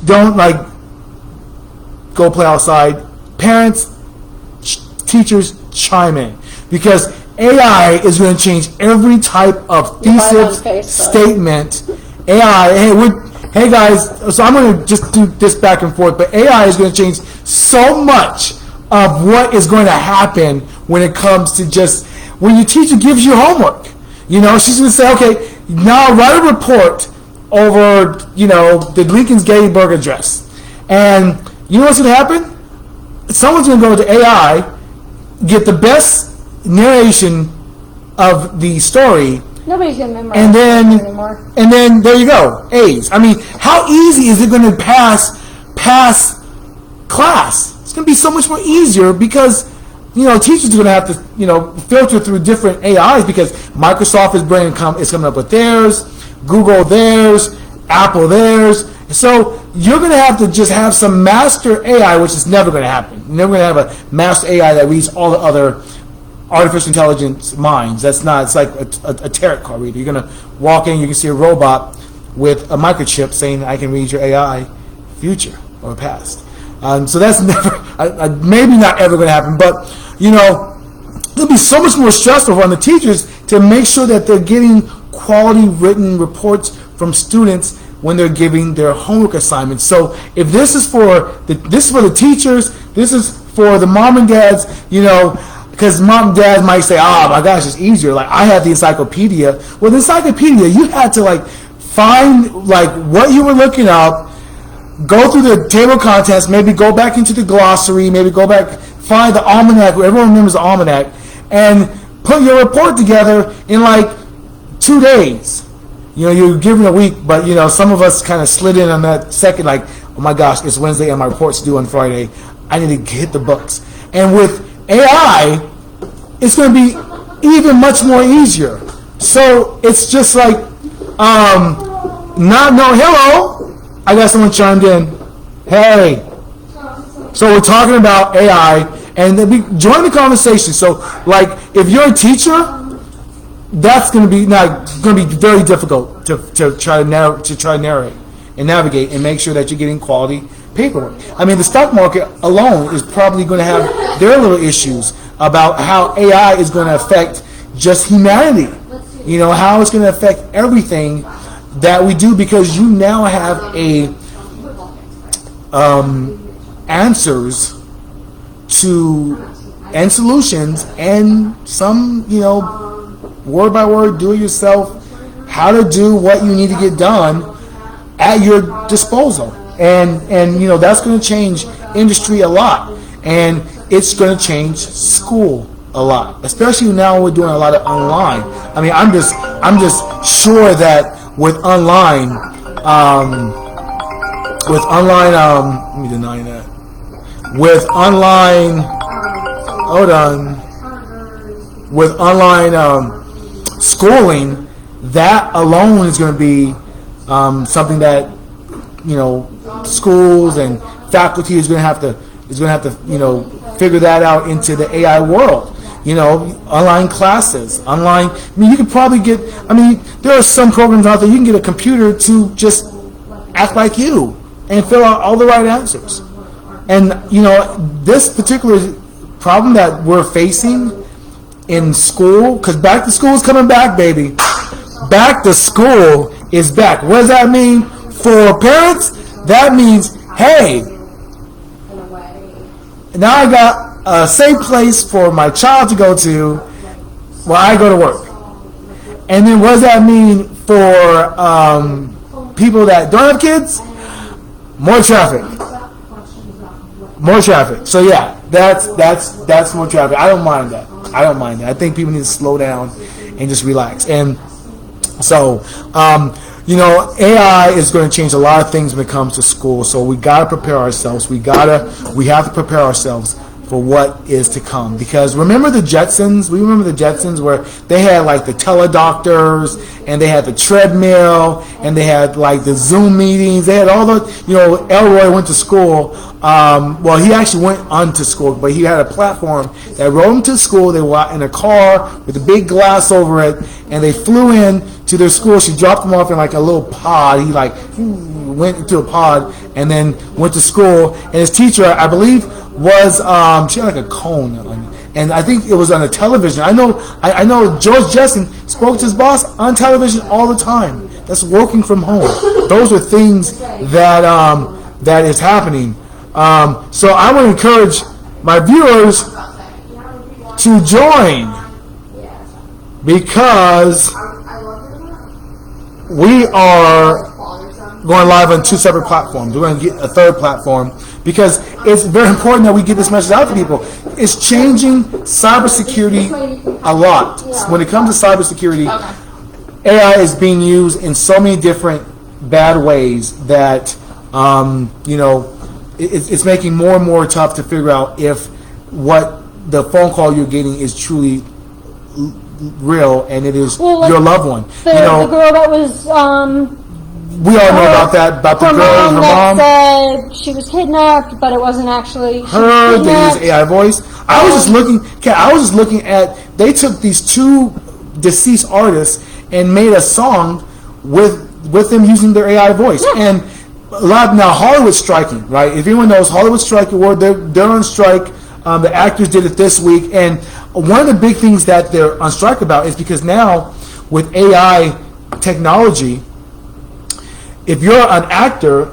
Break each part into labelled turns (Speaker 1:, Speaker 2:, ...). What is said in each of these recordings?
Speaker 1: don't like go play outside. Parents, teachers, chime in, because AI is going to change every type of thesis statement. AI, hey guys, so I'm going to just do this back and forth, but AI is going to change so much of what is going to happen when it comes to just, when your teacher gives you homework, she's going to say, okay, now write a report over, the Lincoln's Gettysburg Address. And you know what's going to happen? Someone's going to go to AI, get the best narration of the story.
Speaker 2: Nobody's going to memorize
Speaker 1: it
Speaker 2: anymore.
Speaker 1: And then there you go, A's. I mean, how easy is it going to pass class? It's going to be so much more easier because, teachers are going to have to, filter through different AIs because Microsoft is coming up with theirs, Google theirs, Apple theirs. So you're going to have to just have some master AI, which is never going to happen. You're never going to have a master AI that reads all the other artificial intelligence minds. That's not, it's like a tarot card reader. You're going to walk in, you can see a robot with a microchip saying, I can read your AI future or past. So that's never, maybe not ever going to happen, but, it'll be so much more stressful on the teachers to make sure that they're getting quality written reports from students when they're giving their homework assignments. So if this is for the teachers, this is for the mom and dads, because mom and dad might say, oh my gosh, it's easier. Like, I have the encyclopedia. Well, the encyclopedia, you had to find what you were looking up, go through the table of contents, maybe go back into the glossary, maybe go back, find the almanac, everyone remembers the almanac, and put your report together in 2 days. You're given a week, but some of us kind of slid in on that second, oh my gosh, it's Wednesday and my report's due on Friday. I need to hit the books. And with AI, it's going to be even much more easier. So it's just hello, I got someone chimed in. Hey. So we're talking about AI, and join the conversation. So if you're a teacher, that's going to be very difficult to try to narrate and navigate and make sure that you're getting quality paperwork. I mean, the stock market alone is probably going to have their little issues about how AI is going to affect just humanity. How it's going to affect everything that we do, because you now have answers to and solutions and some word by word, do it yourself, how to do what you need to get done at your disposal. And that's going to change industry a lot, and it's going to change school a lot, especially now we're doing a lot of online. I mean, I'm just sure that with online, let me deny that. With online, with online schooling, that alone is going to be something that schools and faculty is going to have to figure that out into the AI world. Online classes, online. I mean, you could probably get. I mean, there are some programs out there you can get a computer to just act like you and fill out all the right answers. And this particular problem that we're facing in school, because back to school is coming back, baby. Back to school is back. What does that mean for parents? That means, hey, now I got a safe place for my child to go to while I go to work. And then what does that mean for people that don't have kids? More traffic. More traffic. So yeah, that's more traffic. I don't mind that. I think people need to slow down and just relax. And so, AI is going to change a lot of things when it comes to school. So we got to prepare ourselves. We have to prepare ourselves for what is to come. Because remember the Jetsons? We remember the Jetsons where they had the teledoctors, and they had the treadmill, and they had the Zoom meetings. They had all the, Elroy went to school. Well, he actually went on to school, but he had a platform that rode him to school. They were in a car with a big glass over it, and they flew in to their school. She dropped him off in like a little pod. He like went into a pod and then went to school. And his teacher, I believe, was she had like a cone, and I think it was on a television. I know George Jetson spoke to his boss on television all the time. That's working from home. Those are things that is happening. So I want to encourage my viewers to join, because we are going live on 2 separate platforms. We're going to get a 3rd platform because it's very important that we get this message out to people. It's changing cybersecurity a lot. When it comes to cybersecurity, AI is being used in so many different bad ways that it's making more and more tough to figure out if what the phone call you're getting is truly real and it is your loved one.
Speaker 2: The girl that was
Speaker 1: we all know about that, about the girl, her mom
Speaker 2: said she was kidnapped, but it wasn't actually
Speaker 1: her. They used AI voice. I was just looking at, they took these 2 deceased artists and made a song with them using their AI voice. And a lot now Hollywood's striking, right? If anyone knows, Hollywood's striking, they're on strike. The actors did it this week, and one of the big things that they're on strike about is because now with AI technology, if you're an actor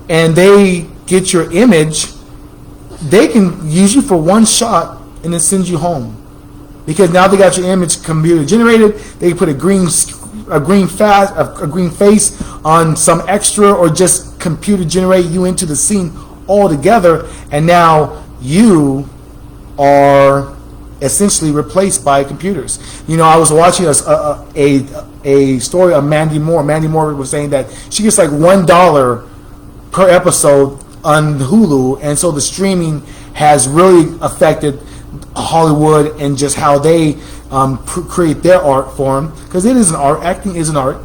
Speaker 1: and they get your image, they can use you for one shot and then send you home, because now they got your image computer generated. They can put a green face on some extra, or just computer generate you into the scene altogether, and now you are essentially replaced by computers. I was watching a story of Mandy Moore. Mandy Moore was saying that she gets like $1 per episode on Hulu, and so the streaming has really affected Hollywood and just how they create their art form, because it is an art. Acting is an art,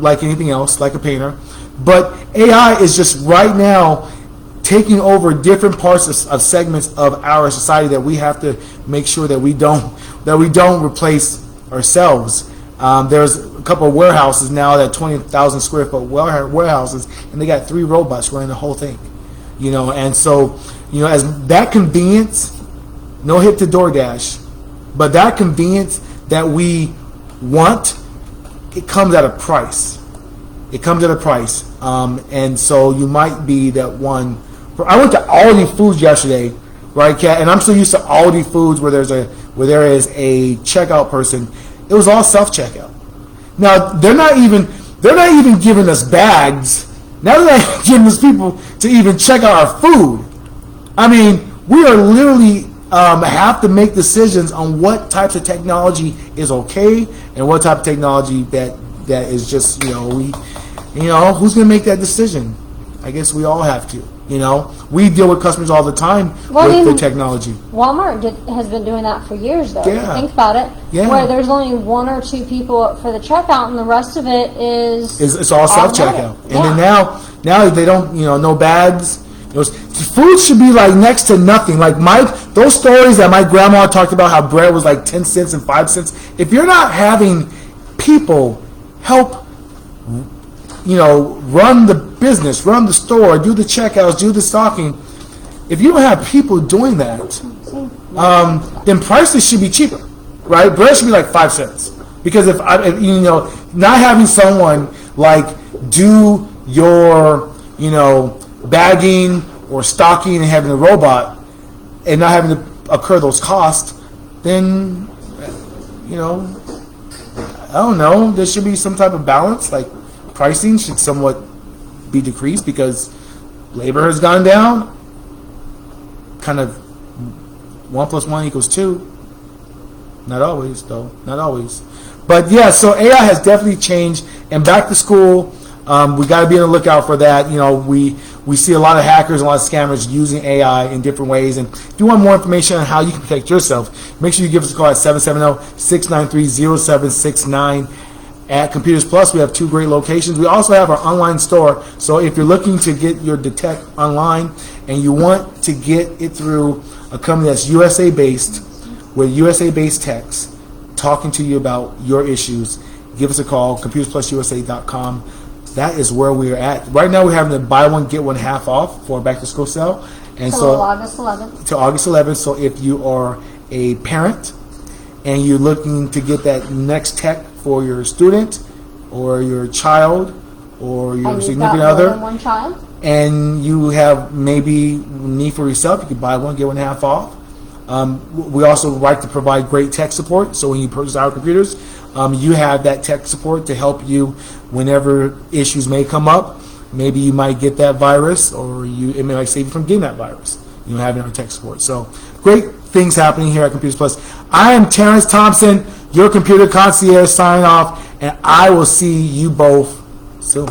Speaker 1: like anything else, like a painter. But AI is just right now taking over different parts of segments of our society that we have to make sure that we don't replace ourselves. There's a couple of warehouses now, that 20,000 square foot warehouses, and they got 3 robots running the whole thing. And so as that convenience, no hit to DoorDash, but that convenience that we want, it comes at a price. And so you might be that one. I went to Aldi Foods yesterday, right, Kat? And I'm so used to Aldi Foods where there is a checkout person. It was all self-checkout. Now they're not even giving us bags. Now they're not giving us people to even check out our food. I mean, we are literally have to make decisions on what types of technology is okay and what type of technology that is just who's going to make that decision? I guess we all have to. We deal with customers all the time with the technology.
Speaker 2: Walmart has been doing that for years, though.
Speaker 1: Yeah.
Speaker 2: Think about it.
Speaker 1: Yeah.
Speaker 2: Where there's only 1 or 2 people for the checkout, and the rest of it is
Speaker 1: it's all self-checkout. And then now they don't, no bags. Food should be like next to nothing. Like those stories that my grandma talked about, how bread was like 10 cents and 5 cents. If you're not having people help, run the business, run the store, do the checkouts, do the stocking. If you don't have people doing that, then prices should be cheaper, right? Bread should be like 5 cents, because if not having someone like do your bagging or stocking and having a robot and not having to incur those costs, then I don't know. There should be some type of balance, like pricing should somewhat be decreased because labor has gone down. Kind of 1 + 1 = 2. Not always, though. Not always. But yeah, so AI has definitely changed. And back to school, we got to be on the lookout for that. We see a lot of hackers, a lot of scammers using AI in different ways. And if you want more information on how you can protect yourself, make sure you give us a call at 770-693-0769. At Computers Plus, we have 2 great locations. We also have our online store. So if you're looking to get your detect online and you want to get it through a company that's USA-based with USA-based techs, talking to you about your issues, give us a call, computersplususa.com. That is where we're at. Right now we're having the buy one, get one half off for back to school sale. And
Speaker 2: Till August 11th.
Speaker 1: Till August 11th. So if you are a parent and you're looking to get that next tech for your student or your child or your significant other,
Speaker 2: more than one child,
Speaker 1: and you have maybe need for yourself, you can buy one, get one half off. We also like to provide great tech support. So when you purchase our computers, you have that tech support to help you whenever issues may come up. Maybe you might get that virus, or it may save you from getting that virus. You having our tech support. So great things happening here at Computers Plus. I am Terrence Thompson, your computer concierge, signing off, and I will see you both soon.